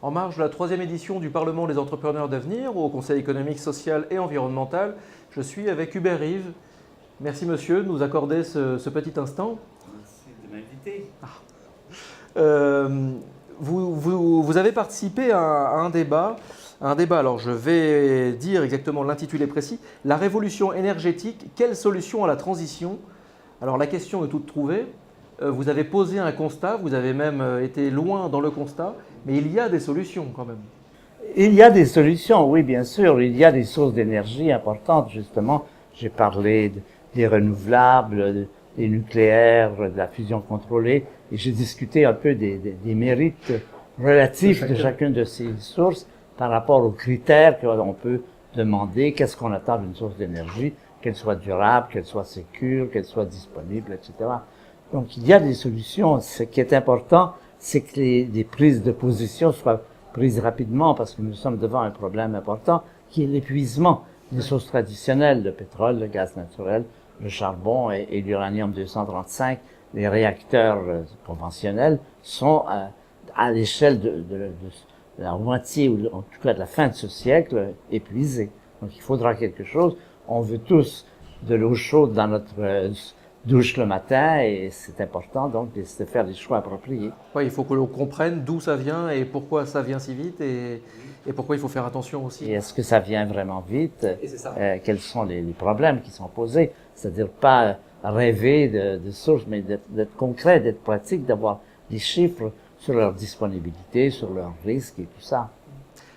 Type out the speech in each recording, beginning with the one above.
En marge de la troisième édition du Parlement des entrepreneurs d'avenir au Conseil économique, social et environnemental, je suis avec Hubert Reeve. Merci monsieur de nous accorder ce petit instant. Merci de m'inviter. Vous avez participé à un débat. Alors je vais dire exactement l'intitulé précis. La révolution énergétique, quelle solution à la transition? Alors la question est toute trouvée. Vous avez posé un constat, vous avez même été loin dans le constat, mais il y a des solutions quand même. Il y a des solutions, oui, bien sûr. Il y a des sources d'énergie importantes, justement. J'ai parlé des renouvelables, des nucléaires, de la fusion contrôlée, et j'ai discuté un peu des mérites relatifs de chacune de ces sources par rapport aux critères qu'on peut demander. Qu'est-ce qu'on attend d'une source d'énergie? Qu'elle soit durable, qu'elle soit sécure, qu'elle soit disponible, etc. Donc, il y a des solutions. Ce qui est important, c'est que les prises de position soient prises rapidement parce que nous sommes devant un problème important qui est l'épuisement des sources traditionnelles, le pétrole, le gaz naturel, le charbon et l'uranium-235. Les réacteurs conventionnels sont à l'échelle de la moitié ou en tout cas de la fin de ce siècle épuisés. Donc, il faudra quelque chose. On veut tous de l'eau chaude dans notre douche le matin et c'est important donc de faire des choix appropriés. Ouais, il faut que l'on comprenne d'où ça vient et pourquoi ça vient si vite et pourquoi il faut faire attention aussi. Et est-ce que ça vient vraiment vite? Et c'est ça. Quels sont les problèmes qui sont posés? C'est-à-dire pas rêver de sources, mais d'être concret, d'être pratique, d'avoir des chiffres sur leur disponibilité, sur leurs risques et tout ça.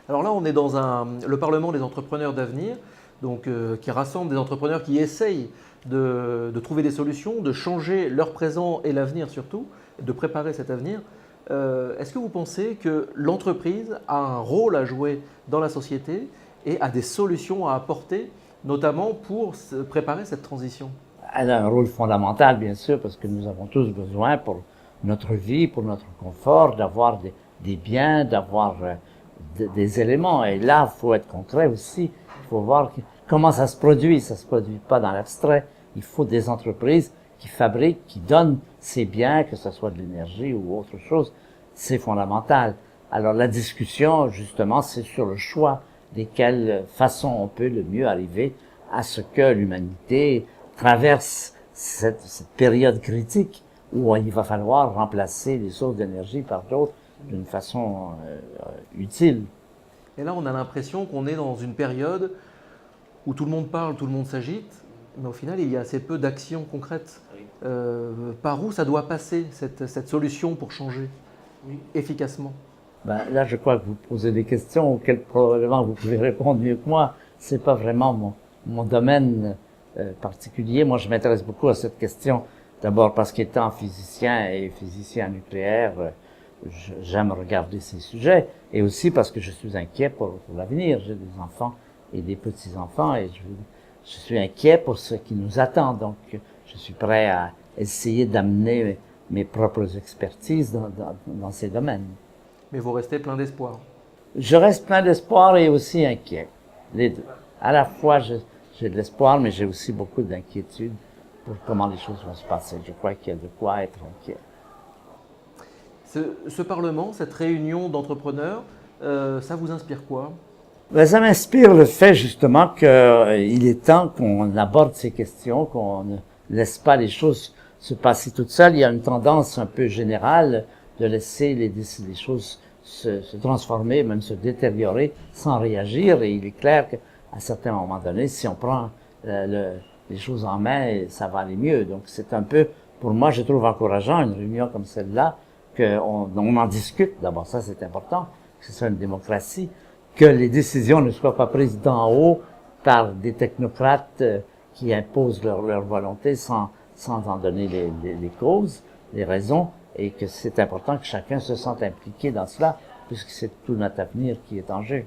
Alors là, on est dans le Parlement des entrepreneurs d'avenir, donc qui rassemble des entrepreneurs qui essayent de trouver des solutions, de changer leur présent et l'avenir surtout, de préparer cet avenir. Est-ce que vous pensez que l'entreprise a un rôle à jouer dans la société et a des solutions à apporter, notamment pour préparer cette transition? Elle a un rôle fondamental, bien sûr, parce que nous avons tous besoin pour notre vie, pour notre confort, d'avoir des biens, d'avoir des éléments. Et là, il faut être concret aussi. Il faut voir comment ça se produit. Ça se produit pas dans l'abstrait. Il faut des entreprises qui fabriquent, qui donnent ces biens, que ce soit de l'énergie ou autre chose. C'est fondamental. Alors la discussion, justement, c'est sur le choix de quelle façon on peut le mieux arriver à ce que l'humanité traverse cette période critique où il va falloir remplacer les sources d'énergie par d'autres d'une façon utile. Et là, on a l'impression qu'on est dans une période où tout le monde parle, tout le monde s'agite, mais au final, il y a assez peu d'actions concrètes. Par où ça doit passer, cette solution pour changer efficacement? Là, je crois que vous posez des questions auxquelles probablement vous pouvez répondre mieux que moi. C'est pas vraiment mon domaine particulier. Moi, je m'intéresse beaucoup à cette question. D'abord parce qu'étant physicien et physicien nucléaire, j'aime regarder ces sujets. Et aussi parce que je suis inquiet pour l'avenir. J'ai des enfants et des petits-enfants et je suis inquiet pour ce qui nous attend. Donc, je suis prêt à essayer d'amener mes propres expertises dans ces domaines. Mais vous restez plein d'espoir. Je reste plein d'espoir et aussi inquiet. Les deux. À la fois, j'ai de l'espoir, mais j'ai aussi beaucoup d'inquiétude pour comment les choses vont se passer. Je crois qu'il y a de quoi être inquiet. Ce Parlement, cette réunion d'entrepreneurs, ça vous inspire quoi? Ça m'inspire le fait justement qu'il est temps qu'on aborde ces questions, qu'on ne laisse pas les choses se passer toutes seules. Il y a une tendance un peu générale de laisser les choses se transformer, même se détériorer sans réagir. Et il est clair qu'à certains moments donnés, si on prend les choses en main, ça va aller mieux. Donc c'est un peu, pour moi, je trouve encourageant une réunion comme celle-là, qu'on en discute. D'abord, ça c'est important, que ce soit une démocratie, que les décisions ne soient pas prises d'en haut par des technocrates qui imposent leur volonté sans en donner les causes, les raisons, et que c'est important que chacun se sente impliqué dans cela, puisque c'est tout notre avenir qui est en jeu.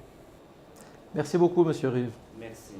Merci beaucoup, Monsieur Reeve. Merci.